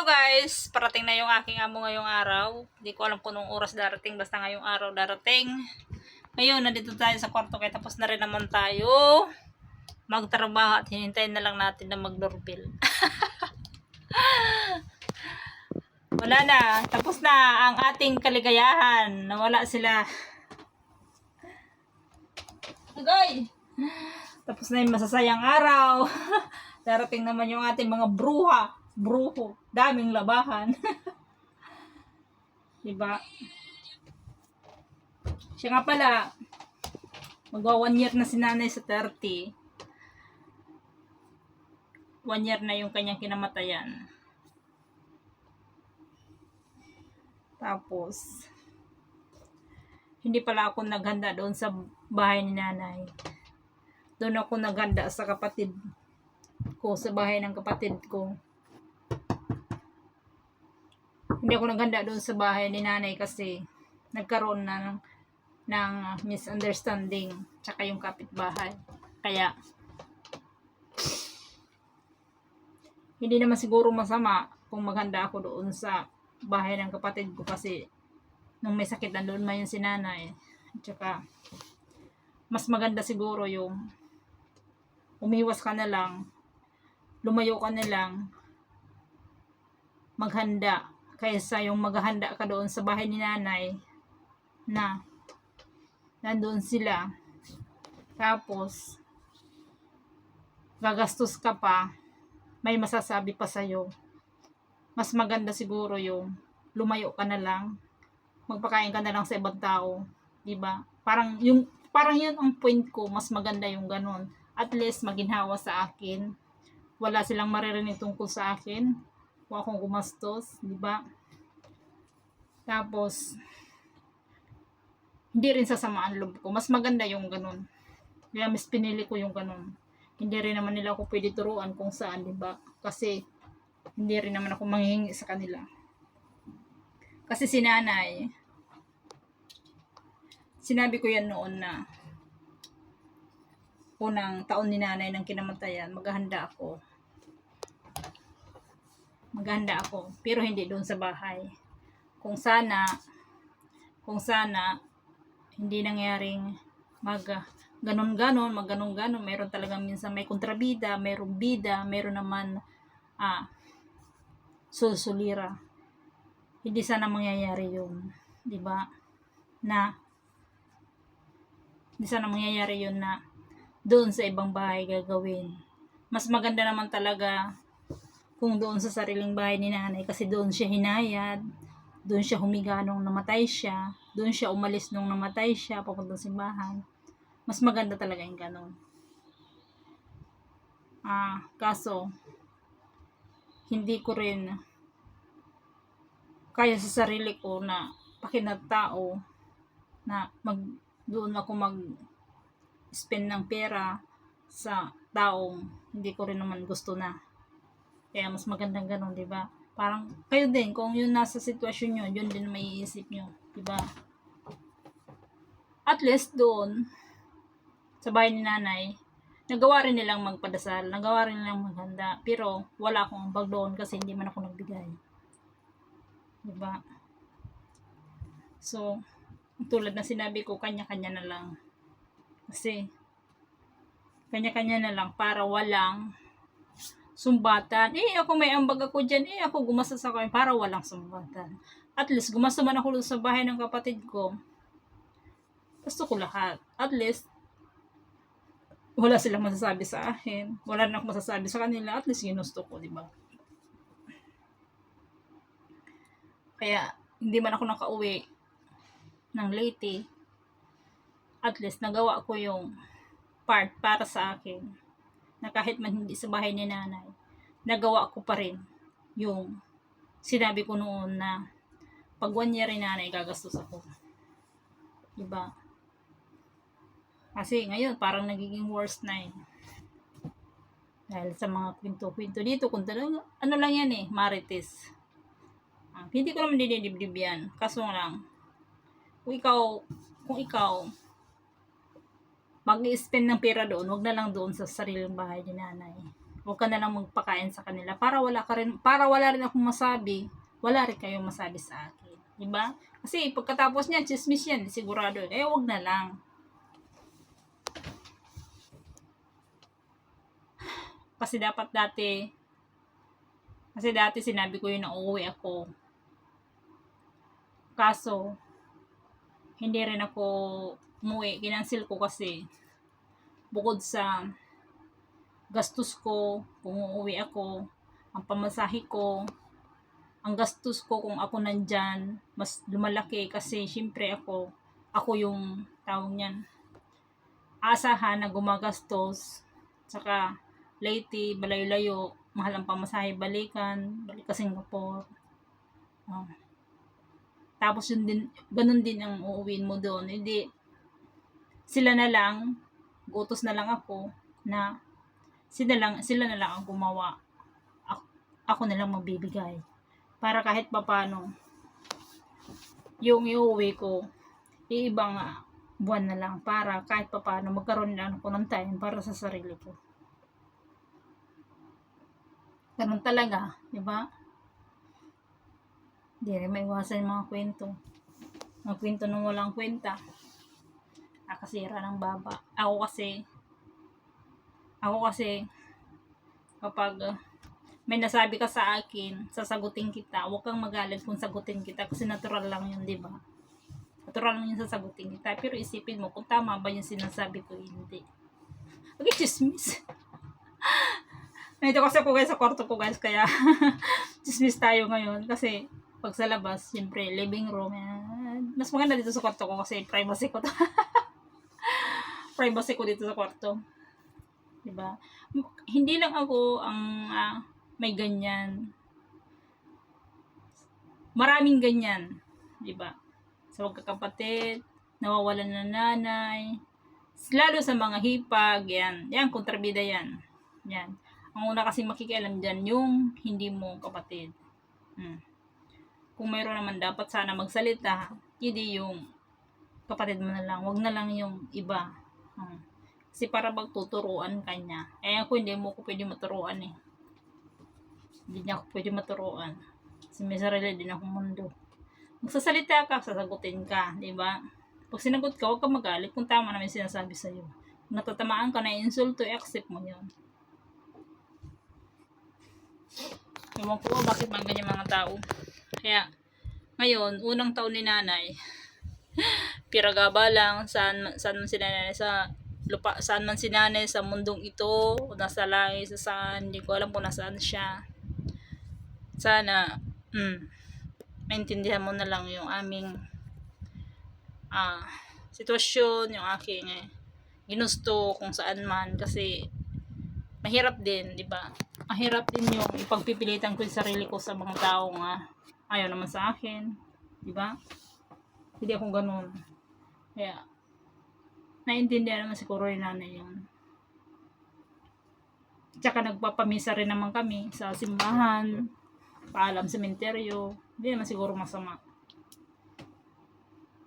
Guys, parating na yung aking amo ngayong araw. Hindi ko alam kung anong oras darating, basta ngayong araw darating. Ngayon, nandito tayo sa kwarto kaya tapos na rin naman tayo magtrabaho at hinintayin na lang natin na mag-doorbell. Wala na, tapos na ang ating kaligayahan. Nawala sila. Agay! Tapos na yung masasayang araw. Darating naman yung ating mga bruho, daming labahan. Diba? Siya nga pala, magwa 1 year na si nanay sa 30. 1 year na yung kanyang kinamatayan. Tapos, hindi pala ako naghanda doon sa bahay ni nanay. Doon ako naghanda sa kapatid ko, sa bahay ng kapatid ko. Hindi ako naghanda doon sa bahay ni nanay kasi nagkaroon na ng misunderstanding tsaka yung kapitbahay. Kaya hindi naman siguro masama kung maghanda ako doon sa bahay ng kapatid ko kasi nung may sakit nandoon man yung si nanay. Tsaka mas maganda siguro yung umiwas ka na lang, lumayo ka na lang, maghanda kaysa yung maghanda ka doon sa bahay ni nanay na nandoon sila tapos gagastos ka pa, may masasabi pa sa'yo. Mas maganda siguro yung lumayo ka na lang, magpakain ka na lang sa ibang tao, diba? Parang yun ang point ko, mas maganda yung ganon. At least maginhawa sa akin, wala silang maririnig tungkol sa akin, wala akong gumastos, diba? Tapos hindi rin sasamaan loob ko, mas maganda yung ganon. Kaya mas pinili ko yung ganon. Hindi rin naman nila ako pwede turuan kung saan, diba? Kasi hindi rin naman ako manghihingi sa kanila. Kasi si nanay, sinabi ko yan noon na unang taon ni nanay ng kinamatayan, maghahanda ako, pero hindi doon sa bahay. Kung sana hindi nangyaring ganon-ganon, meron talagang minsan may kontrabida, mayroong bida, meron naman susulira. Hindi sana mangyayari yun, di ba? Hindi sana mangyayari yun na doon sa ibang bahay gagawin. Mas maganda naman talaga kung doon sa sariling bahay ni nanay kasi doon siya hinayad, doon siya humiga nung namatay siya, doon siya umalis nung namatay siya papuntang simbahan. Mas maganda talaga yung ganon. Kaso hindi ko rin kaya sa sarili ko na pakinagtao na doon ako mag-spend ng pera sa taong hindi ko rin naman gusto na. Kaya mas magandang ganon, di ba? Parang kayo din, kung yun nasa sitwasyon nyo, yun din may iisip nyo, di ba? At least doon sa bahay ni nanay, nagawa rin nilang magpadasal, nagawa rin nilang maghanda, pero wala akong ambag doon kasi hindi man ako nagbigay. Diba? So, tulad na sinabi ko, kanya-kanya na lang. Kasi, kanya-kanya na lang para walang sumbatan. Ako may ambag ako dyan. Ako gumastos ako para walang sumbatan. At least, gumastos man ako sa bahay ng kapatid ko. Gusto ko lahat. At least, wala silang masasabi sa akin. Wala na akong masasabi sa kanila. At least, ginusto ko, diba? Kaya, hindi man ako nakauwi ng late. At least, nagawa ko yung part para sa akin. Na kahit man hindi sa bahay ni nanay, nagawa ko pa rin yung sinabi ko noon na pag 1 year ni nanay, gagastos ako. Diba? Kasi ngayon, parang nagiging worse na eh. Dahil sa mga kwento-kwento dito, kung talaga, ano lang yan marites. Hindi ko naman dinidibdib yan. Kaso lang, kung ikaw, mag-i-spend ng pera doon, wag na lang doon sa sariling bahay ni nanay. Huwag ka na lang magpakain sa kanila para wala rin akong masabi, wala rin kayong masabi sa akin. Diba? Kasi pagkatapos niya, chismis yan, sigurado. Eh, huwag na lang. Kasi dati sinabi ko yun na uuwi ako. Kaso, hindi rin ako umuwi. Kinancel ko kasi bukod sa gastos ko, kung uuwi ako, ang pamasahe ko, ang gastos ko kung ako nandyan, mas lumalaki kasi syempre ako yung tawag niyan, asahan na gumagastos, saka Leyte, balayo-layo, mahal ang pamasahe, balik ka Singapore. Tapos yun din, ganun din ang uuwiin mo doon. Hindi, sila na lang, gutos na lang ako, na sila na lang ang gumawa. Ako na lang magbibigay. Para kahit papano, yung iuwi ko, iibang buwan na lang para kahit papano magkaroon na ako ng time para sa sarili ko. Ganun talaga, di ba? Hindi rin maiwasan yung mga kwento. Mga kwento nung walang kwenta. Nakasira ng baba. Ako kasi, kapag may nasabi ka sa akin, sasagutin kita. Huwag kang magalit kung sagutin kita kasi natural lang yun, di ba? Natural lang yun sasagutin kita. Pero isipin mo kung tama ba yung sinasabi ko, hindi. Okay, chismis. Nandito kasi ako guys sa kwarto ko guys, kaya chismis tayo ngayon. Kasi pag sa labas, siyempre, living room, mas maganda dito sa kwarto ko kasi privacy ko to. Privacy ko dito sa kwarto. Diba? Hindi lang ako ang may ganyan. Maraming ganyan. Diba? Sa magkakapatid, nawawalan ng nanay, lalo sa mga hipag, yan. Yan, kontrabida yan. Yan. Ang una kasi makikialam dyan, yung hindi mo kapatid. Kung mayroon naman dapat sana magsalita, hindi yung kapatid mo na lang. Wag na lang yung iba. Kasi para magtuturuan ka niya. Eh ako hindi mo ko pwede maturuan eh. Hindi niya ako pwede maturuan. Kasi may sarili din akong mundo. Magsasalita ka, sasagutin ka. Diba? Pag sinagot ka, huwag ka magalit kung tama naman sinasabi sa'yo. Kung natatamaan ka na insulto, i-accept mo yun. Ewan ko bakit mga ganyan mga tao. Kaya, ngayon, unang taon ni nanay, piragaba lang, saan man si nanay sa lupa, saan man si nanay sa mundong ito, o nasa langit, sa saan, hindi ko alam kung nasaan siya. Sana, maintindihan mo na lang yung aming sitwasyon, yung aking ginusto kung saan man, kasi mahirap din, di ba? Mahirap din yung ipagpipilitan ko yung sarili ko sa mga taong ayaw naman sa akin, di ba? Hindi ako ganun. Kaya, naiintindihan naman siguro yung nanay yun. Tsaka nagpapamisa rin naman kami sa simbahan, paalam sementeryo, hindi naman siguro masama.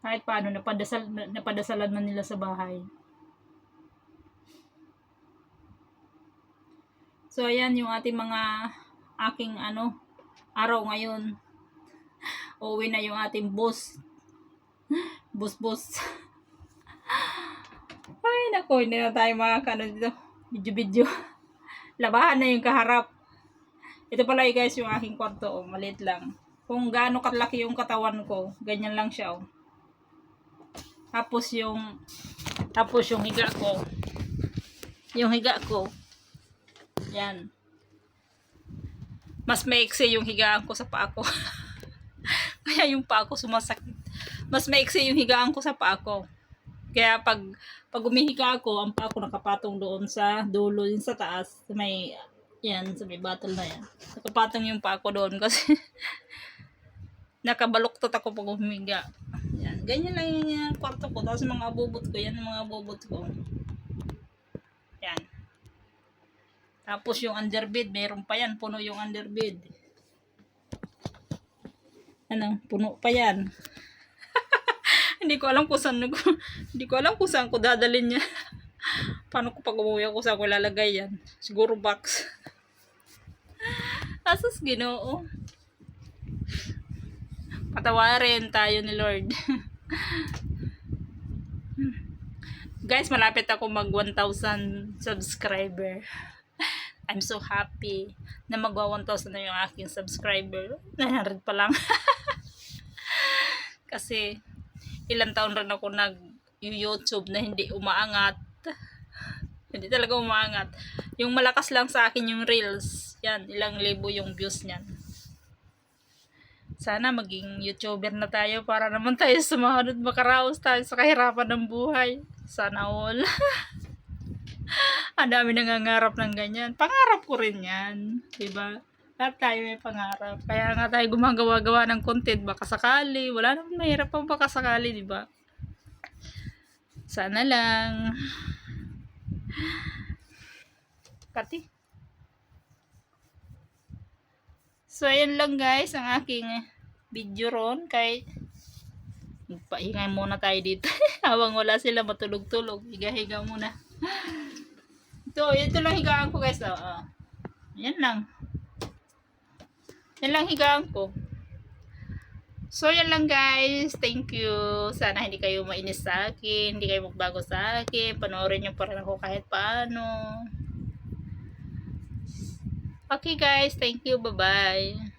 Kahit paano, napadasalan na nila sa bahay. So, ayan yung ating aking araw ngayon. Uuwi na yung ating boss. Boss. Ay, nako, hindi na tayo dito. Video. Labahan na yung kaharap. Ito pala guys yung aking kwarto. Maliit lang. Kung gaano kalaki yung katawan ko, ganyan lang siya. Tapos yung higa ko. Yung higa ko. Yan. Mas maiksi yung higaan ko sa paa ko. Kaya yung paa ko sumasakit. Mas maiksi yung higaan ko sa paa ko. Kaya pag umihiga ako, ang paa ko nakapatong doon sa dulo, yun sa taas. Sa may battle na yan. Nakapatong yung paa ko doon kasi nakabaluktot ako pag humiga. Yan. Ganyan lang yung kwarto ko. Tapos mga abubot ko. Yan ang mga abubot ko. Yan. Tapos yung underbed, mayroon pa yan. Puno yung underbed. Puno pa yan. Hindi ko alam kung saan ko dadalhin niya. Paano ko pag umuwi ako, saan ko lalagay yan? Siguro box. Asus Ginoo. Patawarin tayo ni Lord. Guys, malapit ako mag 1,000 subscriber. I'm so happy na magwa 1,000 na yung aking subscriber. 900 pa lang. Kasi ilang taon rin ako nag-YouTube na hindi umaangat. Hindi talaga umaangat. Yung malakas lang sa akin yung reels. Yan, ilang libo yung views niyan. Sana maging YouTuber na tayo para naman tayo sumunod, makaraos tayo sa kahirapan ng buhay. Sana all. Ang dami nangangarap ng ganyan. Pangarap ko rin yan. Diba? Lahat tayo may pangarap. Kaya nga tayo gumagawa-gawa ng content. Baka sakali. Wala naman mahirap pang baka sakali, diba? Sana lang. Kati. So, ayan lang guys, ang aking video ron. Kahit magpahinga muna tayo dito. Habang wala sila matulog-tulog. Higa-higa muna. Ito lang higaan ko guys. Yan lang. Yan lang higaan ko. So, yan lang guys. Thank you. Sana hindi kayo mainis sa akin. Hindi kayo magbago sa akin. Panoorin nyo pa rin ako kahit paano. Okay guys. Thank you. Bye-bye.